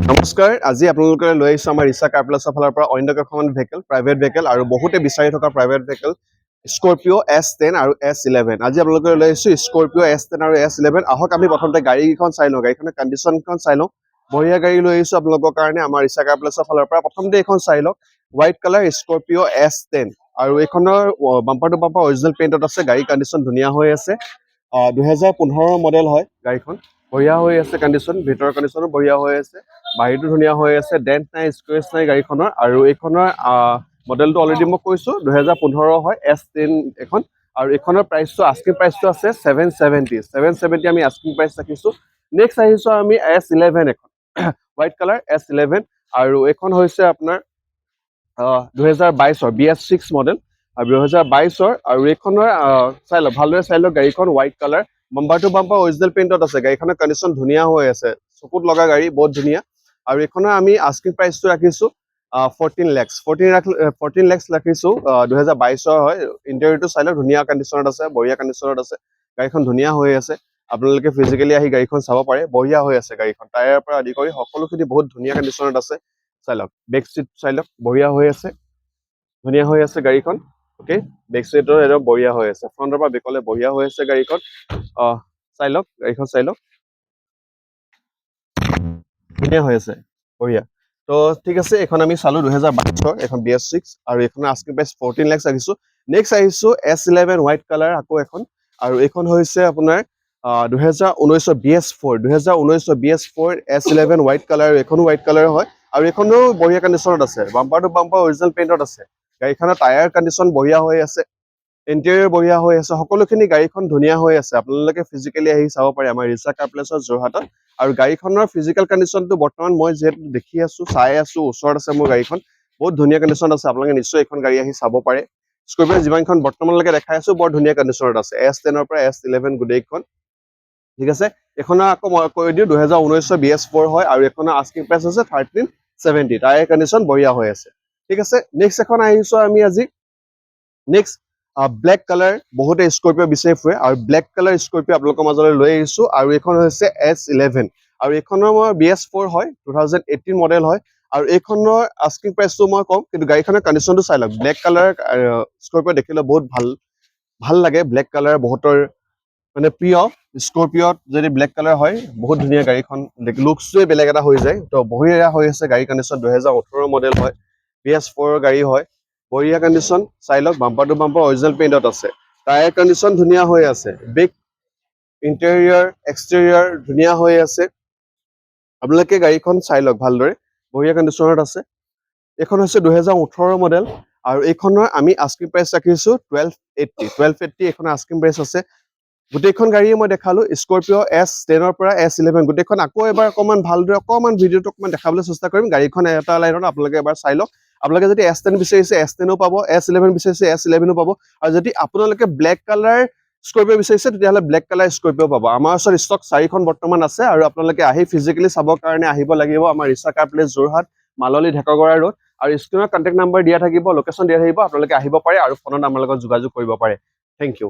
নমস্কাৰ আজি আপোনালোকে লৈ আহিছো আমাৰ ৰিচা কাৰ প্লাছৰ ফালৰ পৰা অন্য কেইখন ভেহিকেল প্ৰাইভেট ভেহিকেল আৰু বহুতে বিচাৰি থকা প্ৰাইভেট ভেহিকেল স্কৰপিঅ' S10 আৰু S11 আজি আপোনালোকে লৈ আহিছো স্কৰপিঅ' S10 আৰু S11 আহক আমি প্ৰথমতে গাড়ীখন চাই লওঁ গাড়ীখনৰ কণ্ডিশ্যনখন চাই লওঁ বঢ়িয়া গাড়ী লৈ আহিছো আপোনালোকৰ কাৰণে আমাৰ ৰিচা কাৰ প্লাছৰ ফালৰ পৰা প্ৰথমতে এইখন চাই লওক হোৱাইট কালাৰ স্কৰপিঅ' S10 আৰু এইখনৰ বাম্পাৰ টু বাম্পাৰ অৰিজিনেল পেইণ্টত আছে গাড়ী কণ্ডিশ্যন ধুনীয়া হৈ আছে 2015 মডেল হয় গাড়ীখন বঢ়িয়া হৈ আছে কণ্ডিশ্যন ভিতৰৰ কণ্ডিশ্যনো বঢ়িয়া হৈ আছে বাহিৰটো ধুনীয়া হৈ আছে ডেন্ট নাই স্ক্ৰেচ নাই গাড়ীখনৰ আৰু এইখনৰ মডেলটো অলৰেডি মই কৈছো 2015 হয় S10 এখন আৰু এইখনৰ প্ৰাইচটো আস্কিং প্ৰাইচটো আছে 770 আমি আস্কিং প্ৰাইচ ৰাখিছো নেক্সট আহিছো আমি S11 এখন হোৱাইট কালাৰ S11 আৰু এইখন হৈছে আপোনাৰ 2022 BS6 মডেল আৰু 2022 আৰু এইখনৰ চাই লওক ভালদৰে চাই লওক গাড়ীখন white colour bumper to bumper original পেইণ্টত আছে গাড়ীখনৰ কণ্ডিশ্যন ধুনীয়া হৈ আছে চকুত লগা গাড়ী বহুত ধুনীয়া আৰু এইখনৰ আমি আস্কিং প্ৰাইচটো ৰাখিছো 14 লাখ ৰাখিছো 2022 হয় ইণ্টেৰিয়ৰটো চাই লওক ধুনীয়া কণ্ডিশ্যনত আছে বঢ়িয়া কণ্ডিশ্যনত আছে গাড়ীখন ধুনীয়া হৈ আছে আপোনালোকে ফিজিকেলি আহি গাড়ীখন চাব পাৰে বঢ়িয়া হৈ আছে গাড়ীখন টায়াৰৰ পৰা আদি কৰি সকলোখিনি বহুত ধুনীয়া কণ্ডিশ্যনত আছে চাই লওক বেক চিট চাই লওক বঢ়িয়া হৈ আছে ধুনীয়া হৈ আছে গাড়ীখন ওকে বেক চিটৰ একদম বঢ়িয়া হৈ আছে ফ্ৰণ্টৰ পৰা বেকলে বঢ়িয়া হৈ আছে গাড়ীখন চাই লওক গাড়ীখন চাই লওক ধুনীয়া হৈ আছে বঢ়িয়া তো ঠিক আছে এখন আমি চালো 2022 এখন BS6 আৰু এইখনৰ আস্কিং প্ৰাইচ 14 লাখ ৰাখিছো নেক্সট আহিছো S11 হোৱাইট কালাৰ আকৌ এখন আৰু এইখন হৈছে আপোনাৰ 2019 BS4 S11 হোৱাইট কালাৰ এইখনো হোৱাইট কালাৰ হয় আৰু এইখনো বঢ়িয়া কণ্ডিশ্যনত আছে বাম্পাৰ টু বাম্পাৰ অৰিজিনেল পেইণ্টত আছে গাড়ীখনৰ টায়াৰ কণ্ডিশ্যন বঢ়িয়া হৈ আছে ইণ্টেৰিয়ৰ বঢ়িয়া হৈ আছে সকলোখিনি গাড়ীখন ধুনীয়া হৈ আছে আপোনালোকে ফিজিকেলি আহি চাব পাৰে আমাৰ ৰিচা কাৰ প্লেছৰ যোৰহাটত আৰু গাড়ীখনৰ ফিজিকেল কণ্ডিশ্যনটো বৰ্তমান মই যিহেতু দেখি আছো চাই আছো ওচৰত আছে মোৰ গাড়ীখন বহুত ধুনীয়া কণ্ডিশ্যন আছে আপোনালোকে নিশ্চয় এইখন গাড়ী আহি চাব পাৰে স্কৰপিঅ' যিমানখন বৰ্তমানলৈকে দেখাই আছো বৰ ধুনীয়া কণ্ডিশ্যনত আছে S10 পৰা S11 গোটেইখন ঠিক আছে এইখনৰ আকৌ মই কৈ দিওঁ 2019 BS4 হয় আৰু এইখনৰ আস্কিং প্ৰাইচ আছে 1370 টায়াৰ কণ্ডিশ্যন বঢ়িয়া হৈ আছে ঠিক আছে নেক্সট এখন আহিছো আমি আজি নেক্সট ব্লেক কালাৰ বহুতে স্কৰপিঅ' বিচাৰি ফুৰে আৰু ব্লেক কালাৰ স্কৰপিঅ' আপোনালোকৰ মাজলৈ লৈ আহিছো আৰু এইখন হৈছে S11 আৰু এইখনৰ মই BS4 হয় 2018 মডেল হয় আৰু এইখনৰ আস্কিং প্ৰাইচটো মই কম কিন্তু গাড়ীখনৰ কণ্ডিশ্যনটো চাই লওক ব্লেক কালাৰ স্কৰপিঅ' দেখিলে বহুত ভাল লাগে ব্লেক কালাৰ বহুতৰ মানে প্ৰিয় স্কৰপিঅ'ত যদি ব্লেক কালাৰ হয় বহুত ধুনীয়া গাড়ীখন লুকছটোৱে বেলেগ এটা হৈ যায় তো বঢ়িয়া হৈ আছে গাড়ী কণ্ডিশ্যন 2018 মডেল হয় BS4 গাড়ী হয় বঢ়িয়া কণ্ডিশ্যন চাই লওক বাম্পাৰ টু বাম্পাৰ অৰিজিনেল পেইণ্টত আছে টায়াৰ কণ্ডিশ্যন ধুনীয়া হৈ আছে বেক ইণ্টেৰিয়ৰ এক্সটেৰিয়ৰ ধুনীয়া হৈ আছে আপোনালোকে গাড়ীখন চাই লওক ভালদৰে বঢ়িয়া কণ্ডিশ্যনত আছে এইখন হৈছে 2018 মডেল আৰু এইখনৰ আমি আস্কিং প্ৰাইচ ৰাখিছো 1280 এইখনৰ আস্কিং প্ৰাইচ আছে গোটেইখন গাড়ীয়ে মই দেখালো স্কৰপিঅ' S10 পৰা S11 গোটেইখন আকৌ এবাৰ অকণমান ভালদৰে অকণমান ভিডিঅ'টো অকণমান দেখাবলৈ চেষ্টা কৰিম গাড়ীখন এটা লাইনত আপোনালোকে এবাৰ চাই লওক আপোনালোকে যদি S10 বিচাৰিছে S10ও পাব S11 বিচাৰিছে S11ও পাব আৰু যদি আপোনালোকে ব্লেক কালাৰ স্কৰপিঅ' বিচাৰিছে তেতিয়াহ'লে ব্লেক কালাৰ স্কৰপিঅ' পাব আমাৰ ওচৰত ষ্টক 4খন বৰ্তমান আছে আৰু আপোনালোকে আহি ফিজিকেলি চাবৰ কাৰণে আহিব লাগিব আমাৰ ৰিচা কাৰ প্লেচ যোৰহাট মাললী ঢেকৰগড়া ৰোড আৰু স্ক্ৰীনত কণ্টেক্ট নাম্বাৰ দিয়া থাকিব লোকেশ্যন দিয়া থাকিব আপোনালোকে আহিব পাৰে আৰু ফোনত আমাৰ লগত যোগাযোগ কৰিব পাৰে থেংক ইউ